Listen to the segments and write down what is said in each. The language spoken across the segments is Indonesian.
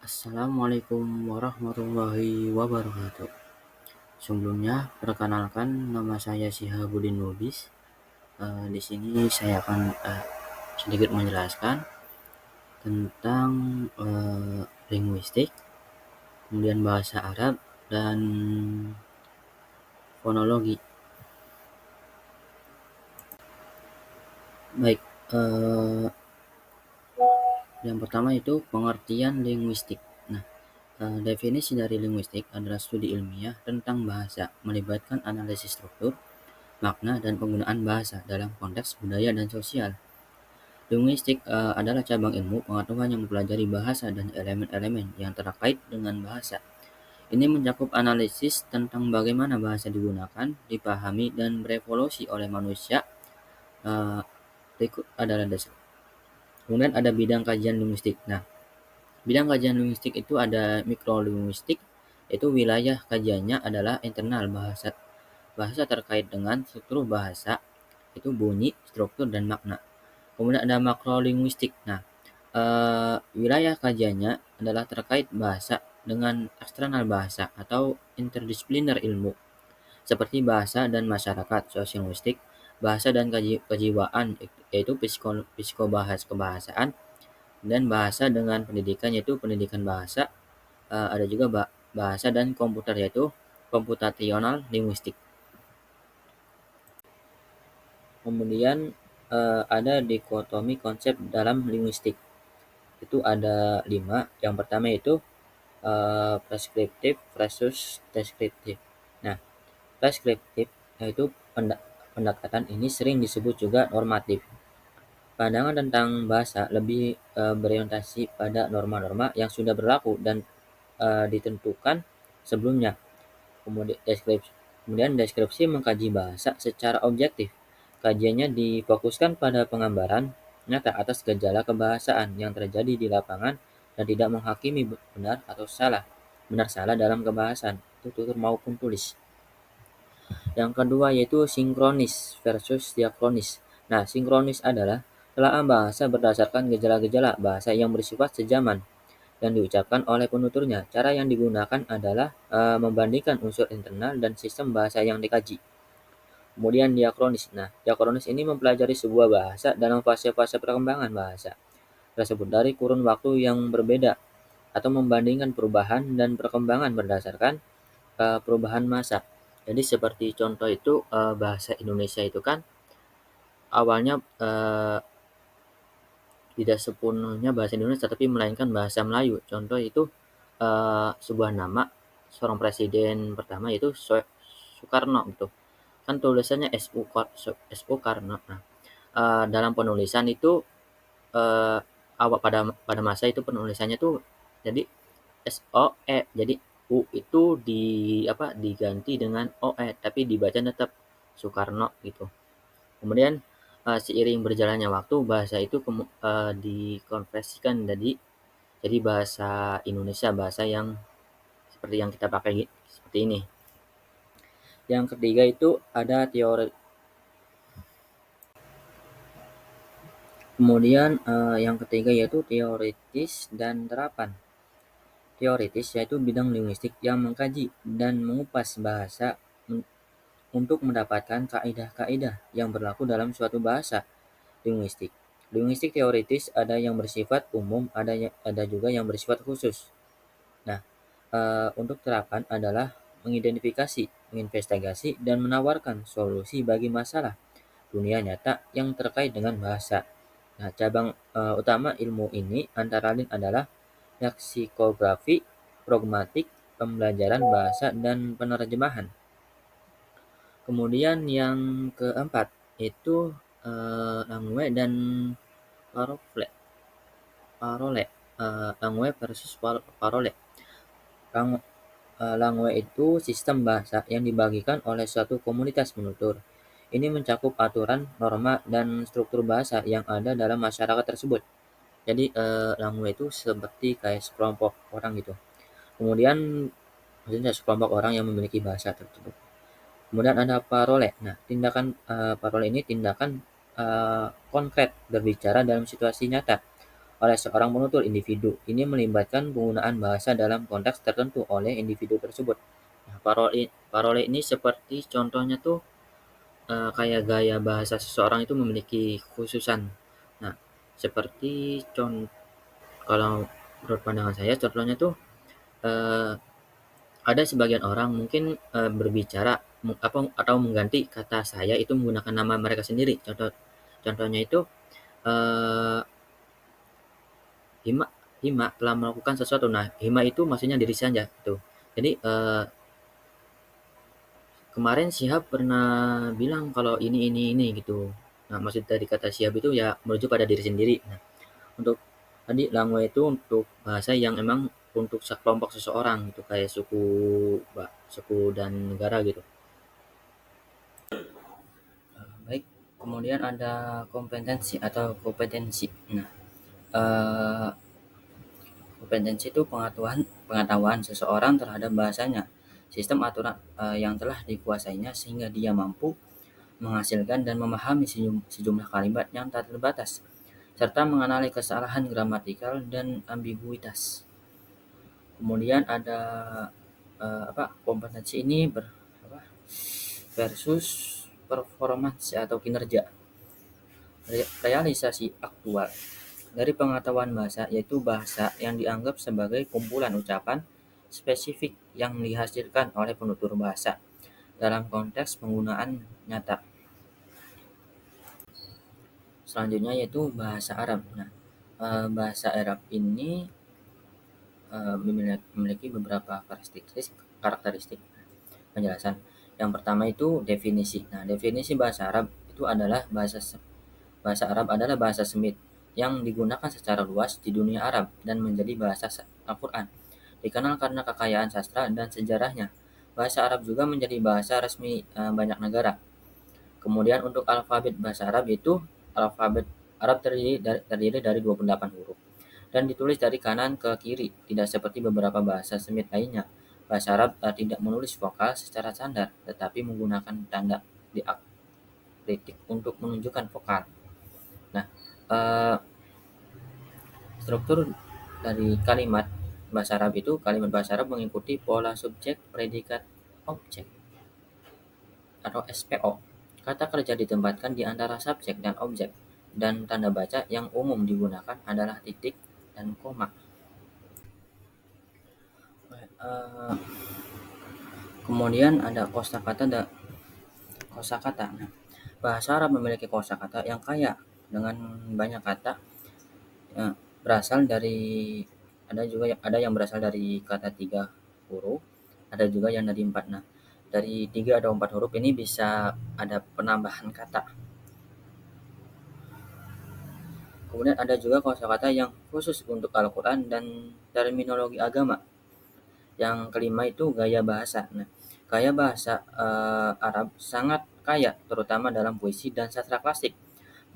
Assalamualaikum warahmatullahi wabarakatuh. Sebelumnya, perkenalkan nama saya Sihabuddin Lubis. Di sini saya akan sedikit menjelaskan tentang linguistik, kemudian bahasa Arab dan fonologi. Baik, yang pertama itu pengertian linguistik. Nah, definisi dari linguistik adalah studi ilmiah tentang bahasa, melibatkan analisis struktur, makna, dan penggunaan bahasa dalam konteks budaya dan sosial. Linguistik adalah cabang ilmu pengetahuan yang mempelajari bahasa dan elemen-elemen yang terkait dengan bahasa. Ini mencakup analisis tentang bagaimana bahasa digunakan, dipahami, dan berevolusi oleh manusia. Eh, Berikut adalah dasar. Kemudian ada bidang kajian linguistik. Nah, bidang kajian linguistik itu ada mikrolinguistik, yaitu wilayah kajiannya adalah internal bahasa, bahasa terkait dengan struktur bahasa, itu bunyi, struktur, dan makna. Kemudian ada makrolinguistik. Nah, wilayah kajiannya adalah terkait bahasa dengan eksternal bahasa atau interdisipliner ilmu, seperti bahasa dan masyarakat, sosiolinguistik, bahasa dan kejiwaan, yaitu psikobahas kebahasaan, dan bahasa dengan pendidikan, yaitu pendidikan bahasa. Ada juga bahasa dan komputer, yaitu computational linguistik. Kemudian ada dikotomi konsep dalam linguistik. Itu ada 5. Yang pertama itu preskriptif versus deskriptif. Nah, preskriptif yaitu pendekatan ini sering disebut juga normatif. Pandangan tentang bahasa lebih berorientasi pada norma-norma yang sudah berlaku dan ditentukan sebelumnya. Kemudian deskripsi mengkaji bahasa secara objektif. Kajiannya difokuskan pada penggambaran nyata atas gejala kebahasaan yang terjadi di lapangan dan tidak menghakimi benar salah dalam kebahasan, itu tutur maupun tulis. Yang kedua yaitu sinkronis versus diakronis. Nah, sinkronis adalah telaah bahasa berdasarkan gejala-gejala bahasa yang bersifat sejaman dan diucapkan oleh penuturnya. Cara yang digunakan adalah membandingkan unsur internal dan sistem bahasa yang dikaji. Kemudian diakronis. Nah, diakronis ini mempelajari sebuah bahasa dalam fase-fase perkembangan bahasa tersebut dari kurun waktu yang berbeda atau membandingkan perubahan dan perkembangan berdasarkan perubahan masa. Jadi seperti contoh itu bahasa Indonesia itu kan awalnya tidak sepenuhnya bahasa Indonesia tapi melainkan bahasa Melayu. Contoh itu sebuah nama seorang presiden pertama yaitu Soekarno gitu. Kan tulisannya Soekarno. Nah, dalam penulisan itu awal pada masa itu penulisannya tuh jadi SOE. Jadi U itu diganti dengan OE tapi dibaca tetap Soekarno gitu. Kemudian seiring berjalannya waktu bahasa itu dikonversikan jadi bahasa Indonesia, bahasa yang seperti yang kita pakai seperti ini. Yang ketiga itu ada teori. Kemudian yang ketiga yaitu teoritis dan terapan. Teoritis yaitu bidang linguistik yang mengkaji dan mengupas bahasa untuk mendapatkan kaidah-kaidah yang berlaku dalam suatu bahasa. Linguistik. Linguistik teoritis ada yang bersifat umum, ada juga yang bersifat khusus. Nah, untuk terapan adalah mengidentifikasi, menginvestigasi, dan menawarkan solusi bagi masalah dunia nyata yang terkait dengan bahasa. Nah, cabang utama ilmu ini antara lain adalah leksikografi, pragmatik, pembelajaran bahasa, dan penerjemahan. Kemudian yang keempat itu langue dan parole. Langue versus parole. Langue itu sistem bahasa yang dibagikan oleh suatu komunitas penutur. Ini mencakup aturan, norma, dan struktur bahasa yang ada dalam masyarakat tersebut. Jadi langue itu seperti kayak sekelompok orang gitu. Kemudian maksudnya sekelompok orang yang memiliki bahasa tersebut. Kemudian ada parole. Nah, tindakan parole ini tindakan konkret berbicara dalam situasi nyata. oleh seorang penutur individu. Ini melibatkan penggunaan bahasa dalam konteks tertentu oleh individu tersebut. Nah, parole ini seperti contohnya tuh kayak gaya bahasa seseorang itu memiliki khususan. Nah, seperti kalau menurut pandangan saya contohnya tuh eh, ada sebagian orang mungkin berbicara atau mengganti kata saya itu menggunakan nama mereka sendiri. Contohnya itu eh, Hima Hima telah melakukan sesuatu. Nah, Hima itu maksudnya diri saja tuh. Jadi kemarin Syihab pernah bilang kalau ini gitu. Nah, maksud dari kata Syihab itu ya merujuk pada diri sendiri. Nah, untuk tadi Langwa itu untuk bahasa yang emang untuk sekelompok seseorang gitu kayak suku dan negara gitu. Baik, kemudian ada kompetensi. Nah, eh, kompetensi itu pengetahuan seseorang terhadap bahasanya, sistem aturan yang telah dikuasainya sehingga dia mampu menghasilkan dan memahami sejumlah kalimat yang tak terbatas, serta mengenali kesalahan gramatikal dan ambiguitas. Kemudian ada kompetensi ini versus performance atau kinerja, realisasi aktual dari pengetahuan bahasa, yaitu bahasa yang dianggap sebagai kumpulan ucapan spesifik yang dihasilkan oleh penutur bahasa dalam konteks penggunaan nyata. Selanjutnya yaitu bahasa Arab. Nah, bahasa Arab ini memiliki beberapa karakteristik penjelasan. Yang pertama itu definisi. Nah, definisi bahasa Arab itu adalah bahasa Arab adalah bahasa Semit yang digunakan secara luas di dunia Arab dan menjadi bahasa Al-Quran. Dikenal karena kekayaan sastra dan sejarahnya. Bahasa Arab juga menjadi bahasa resmi banyak negara. Kemudian untuk alfabet bahasa Arab itu alfabet Arab terdiri dari 28 huruf dan ditulis dari kanan ke kiri, tidak seperti beberapa bahasa Semit lainnya. Bahasa Arab tidak menulis vokal secara standar, tetapi menggunakan tanda diakritik untuk menunjukkan vokal. Nah, eh, struktur dari kalimat bahasa Arab mengikuti pola subjek, predikat, objek atau SPO. Kata kerja ditempatkan di antara subjek dan objek, dan tanda baca yang umum digunakan adalah titik dan koma. Eh, Kemudian ada kosakata. Nah, bahasa Arab memiliki kosakata yang kaya dengan banyak kata yang berasal dari ada yang berasal dari kata 3 huruf, ada juga yang dari 4. Nah, dari 3 atau 4 huruf ini bisa ada penambahan kata. Kemudian ada juga kosakata yang khusus untuk Al-Quran dan terminologi agama. Yang kelima itu gaya bahasa. Nah, gaya bahasa Arab sangat kaya, terutama dalam puisi dan sastra klasik.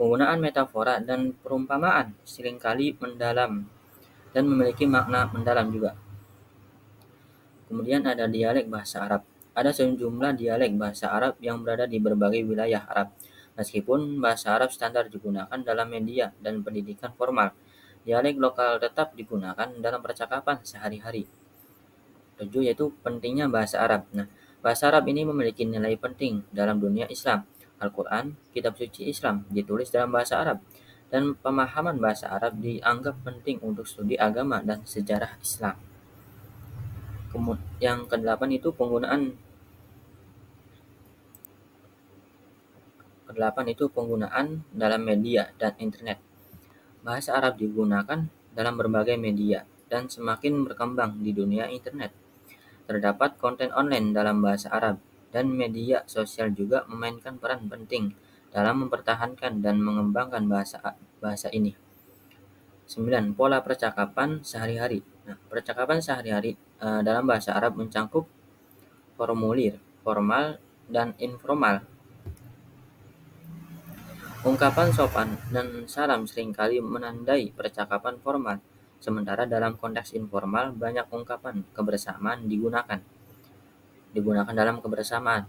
Penggunaan metafora dan perumpamaan seringkali mendalam dan memiliki makna mendalam juga. Kemudian ada dialek bahasa Arab. Ada sejumlah dialek bahasa Arab yang berada di berbagai wilayah Arab. Meskipun bahasa Arab standar digunakan dalam media dan pendidikan formal, dialek lokal tetap digunakan dalam percakapan sehari-hari. 7 yaitu pentingnya bahasa Arab. Nah, bahasa Arab ini memiliki nilai penting dalam dunia Islam. Al-Quran, kitab suci Islam, ditulis dalam bahasa Arab. Dan pemahaman bahasa Arab dianggap penting untuk studi agama dan sejarah Islam. Yang kedelapan itu penggunaan dalam media dan internet. Bahasa Arab digunakan dalam berbagai media dan semakin berkembang di dunia internet. Terdapat konten online dalam bahasa Arab, dan media sosial juga memainkan peran penting dalam mempertahankan dan mengembangkan bahasa ini. 9. Pola percakapan sehari-hari. Nah, percakapan sehari-hari dalam bahasa Arab mencakup formulir, formal, dan informal. Ungkapan sopan dan salam seringkali menandai percakapan formal, sementara dalam konteks informal banyak ungkapan kebersamaan digunakan dalam kebersamaan.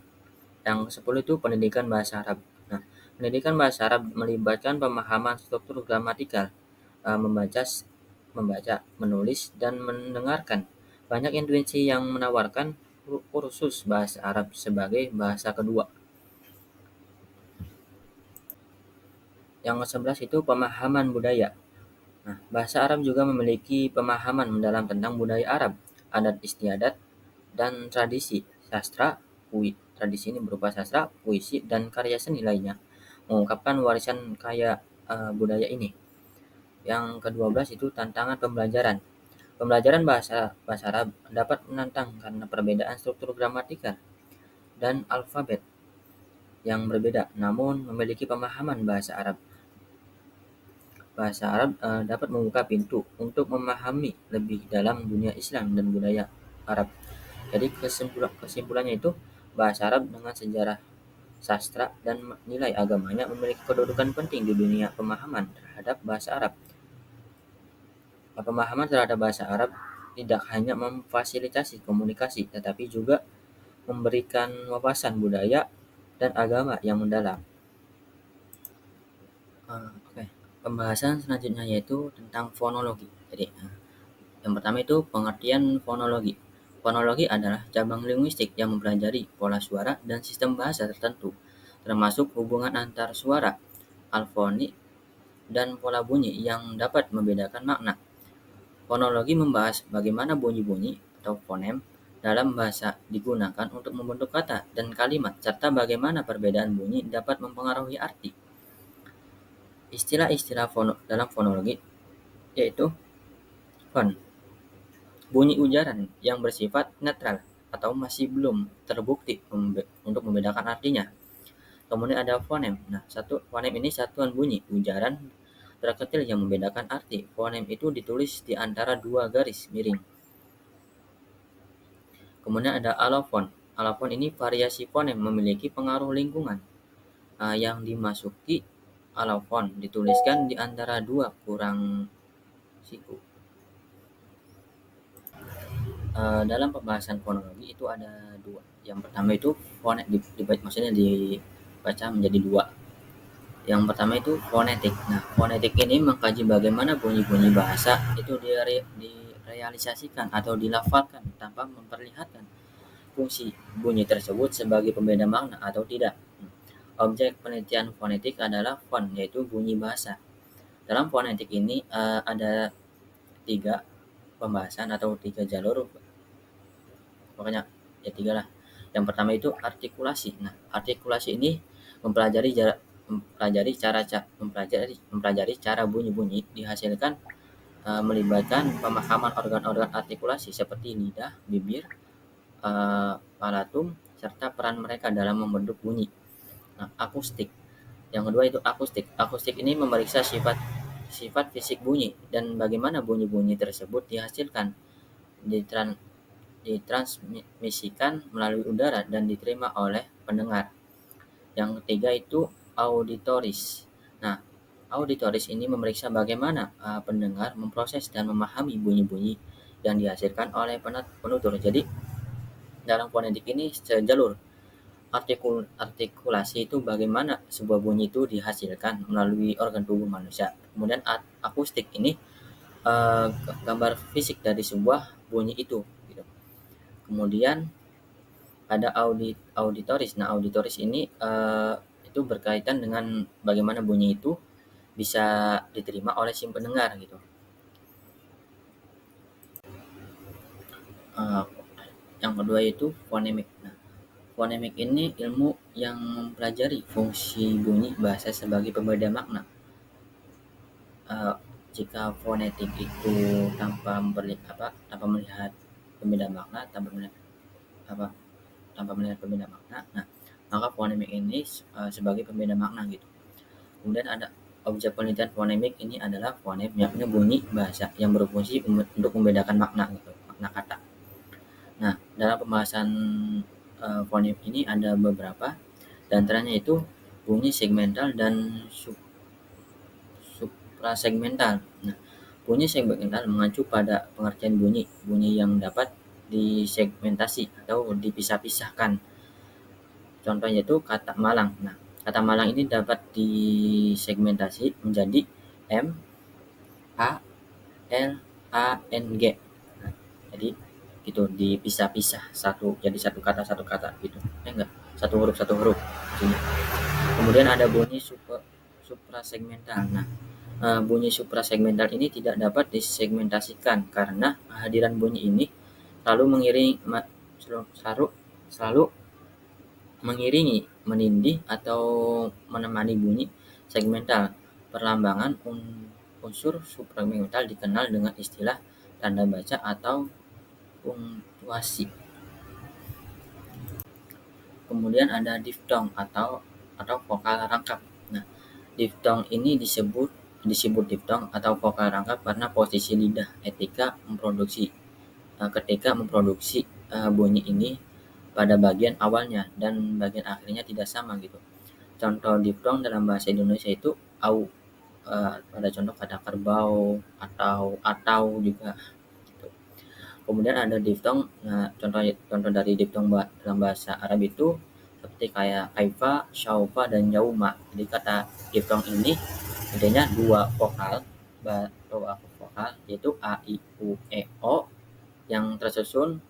Yang 10 itu pendidikan bahasa Arab. Nah, pendidikan bahasa Arab melibatkan pemahaman struktur gramatikal, membaca, menulis, dan mendengarkan. Banyak institusi yang menawarkan kursus bahasa Arab sebagai bahasa kedua. Yang ke-11 itu pemahaman budaya. Nah, bahasa Arab juga memiliki pemahaman mendalam tentang budaya Arab, adat istiadat, dan tradisi, tradisi ini berupa sastra, puisi, dan karya seni lainnya, mengungkapkan warisan kaya budaya ini. Yang ke-12 itu tantangan pembelajaran. Pembelajaran bahasa Arab dapat menantang karena perbedaan struktur gramatikal dan alfabet yang berbeda, namun memiliki pemahaman bahasa Arab. Bahasa Arab dapat membuka pintu untuk memahami lebih dalam dunia Islam dan budaya Arab. Jadi kesimpulannya itu bahasa Arab dengan sejarah, sastra, dan nilai agamanya memiliki kedudukan penting di dunia pemahaman terhadap bahasa Arab. Pemahaman terhadap bahasa Arab tidak hanya memfasilitasi komunikasi, tetapi juga memberikan wawasan budaya dan agama yang mendalam. Oke. Pembahasan selanjutnya yaitu tentang fonologi. Jadi, yang pertama itu pengertian fonologi. Fonologi adalah cabang linguistik yang mempelajari pola suara dan sistem bahasa tertentu, termasuk hubungan antar suara, alfoni, dan pola bunyi yang dapat membedakan makna. Fonologi membahas bagaimana bunyi-bunyi atau fonem dalam bahasa digunakan untuk membentuk kata dan kalimat, serta bagaimana perbedaan bunyi dapat mempengaruhi arti. Istilah-istilah dalam fonologi yaitu fon, bunyi ujaran yang bersifat netral atau masih belum terbukti untuk membedakan artinya. Kemudian ada fonem. Nah, fonem ini satuan bunyi ujaran terkecil yang membedakan arti. Fonem itu ditulis di antara dua garis miring. Kemudian ada alofon. Alofon ini variasi fonem memiliki pengaruh lingkungan. Yang dimasuki alofon dituliskan di antara dua kurang siku. Dalam pembahasan fonologi itu ada dua. Yang pertama itu maksudnya dibaca menjadi dua. Yang pertama itu fonetik. Nah, fonetik ini mengkaji bagaimana bunyi-bunyi bahasa itu direalisasikan atau dilafalkan tanpa memperlihatkan fungsi bunyi tersebut sebagai pembeda makna atau tidak. Objek penelitian fonetik adalah fon, yaitu bunyi bahasa. Dalam fonetik ini ada 3 pembahasan atau 3 jalur, pokoknya ya 3 lah. Yang pertama itu artikulasi. Nah, artikulasi ini mempelajari cara bunyi-bunyi dihasilkan melibatkan pemahaman organ-organ artikulasi seperti lidah, bibir, palatum, serta peran mereka dalam membentuk bunyi. Nah, akustik. Yang kedua itu akustik. Akustik ini memeriksa sifat fisik bunyi dan bagaimana bunyi-bunyi tersebut dihasilkan, ditransmisikan melalui udara dan diterima oleh pendengar. Yang ketiga itu auditoris. Nah, auditoris ini memeriksa bagaimana pendengar memproses dan memahami bunyi-bunyi yang dihasilkan oleh penutur. Jadi, dalam fonetik ini sejalur. Artikulasi itu bagaimana sebuah bunyi itu dihasilkan melalui organ tubuh manusia. Kemudian akustik ini gambar fisik dari sebuah bunyi itu. Gitu. Kemudian ada auditoris. Nah, auditoris ini itu berkaitan dengan bagaimana bunyi itu bisa diterima oleh si pendengar gitu. Yang kedua itu fonemik. Nah, fonemik ini ilmu yang mempelajari fungsi bunyi bahasa sebagai pembeda makna. Jika fonetik itu tanpa melihat pembeda makna, tanpa melihat pembeda makna, nah maka fonemik ini sebagai pembeda makna gitu. Kemudian ada objek penelitian fonemik ini adalah fonem, yakni bunyi bahasa yang berfungsi untuk membedakan makna gitu, makna kata. Nah, dalam pembahasan fonem ini ada beberapa, di antaranya itu bunyi segmental dan suprasegmental. Nah, bunyi segmental mengacu pada pengertian bunyi yang dapat disegmentasi atau dipisah-pisahkan. Contohnya itu kata malang. Nah, kata malang ini dapat disegmentasi menjadi M, A L A N G. Nah, jadi gitu dipisah-pisah satu kata gitu. Enggak, satu huruf maksudnya. Kemudian ada bunyi suprasegmental. Nah, bunyi suprasegmental ini tidak dapat disegmentasikan karena kehadiran bunyi ini selalu mengiringi selalu selalu mengiringi, menindih atau menemani bunyi segmental. Perlambangan unsur suprasegmental dikenal dengan istilah tanda baca atau punktuasi. Kemudian ada diftong atau vokal rangkap. Nah, diftong ini disebut diftong atau vokal rangkap karena posisi lidah ketika memproduksi bunyi ini pada bagian awalnya dan bagian akhirnya tidak sama gitu. Contoh diftong dalam bahasa Indonesia itu au, ada contoh kata kerbau atau juga gitu. Kemudian ada diftong, nah contoh contoh dari diftong dalam bahasa Arab itu seperti kayak kaifa, syaufa, dan yauma. Jadi kata diftong ini intinya dua vokal yaitu a, i, u, e, o yang tersusun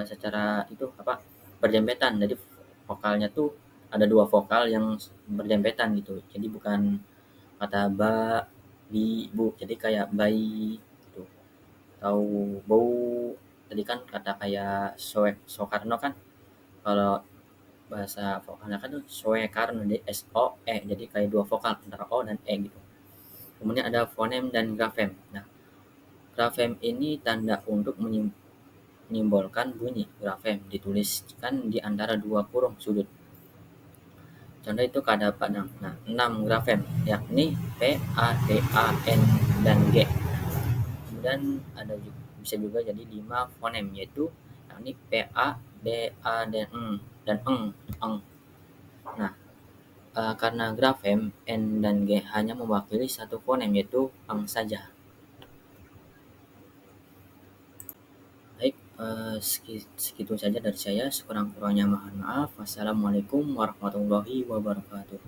secara itu apa berdempetan. Jadi vokalnya tuh ada dua vokal yang berdempetan gitu. Jadi bukan kata ba, bi, bu. Jadi kayak bayi gitu. Atau bau. Tadi kan kata kayak Soekarno kan kalau bahasa vokalnya kan tuh Soekarno di S O E. Jadi kayak dua vokal antara O dan E gitu. Kemudian ada fonem dan grafem. Nah, grafem ini tanda untuk menyimbolkan bunyi. Grafem dituliskan di antara dua kurung sudut. Contoh itu ada pada 6 grafem yakni P, A, D, A, N, dan G. Kemudian ada bisa juga jadi 5 fonem yaitu yakni P, A, D, A, dan eng. Nah, karena grafem N dan G hanya mewakili satu fonem yaitu eng saja. Baik, segitu saja dari saya. Sekurang-kurangnya mohon maaf. Wassalamualaikum warahmatullahi wabarakatuh.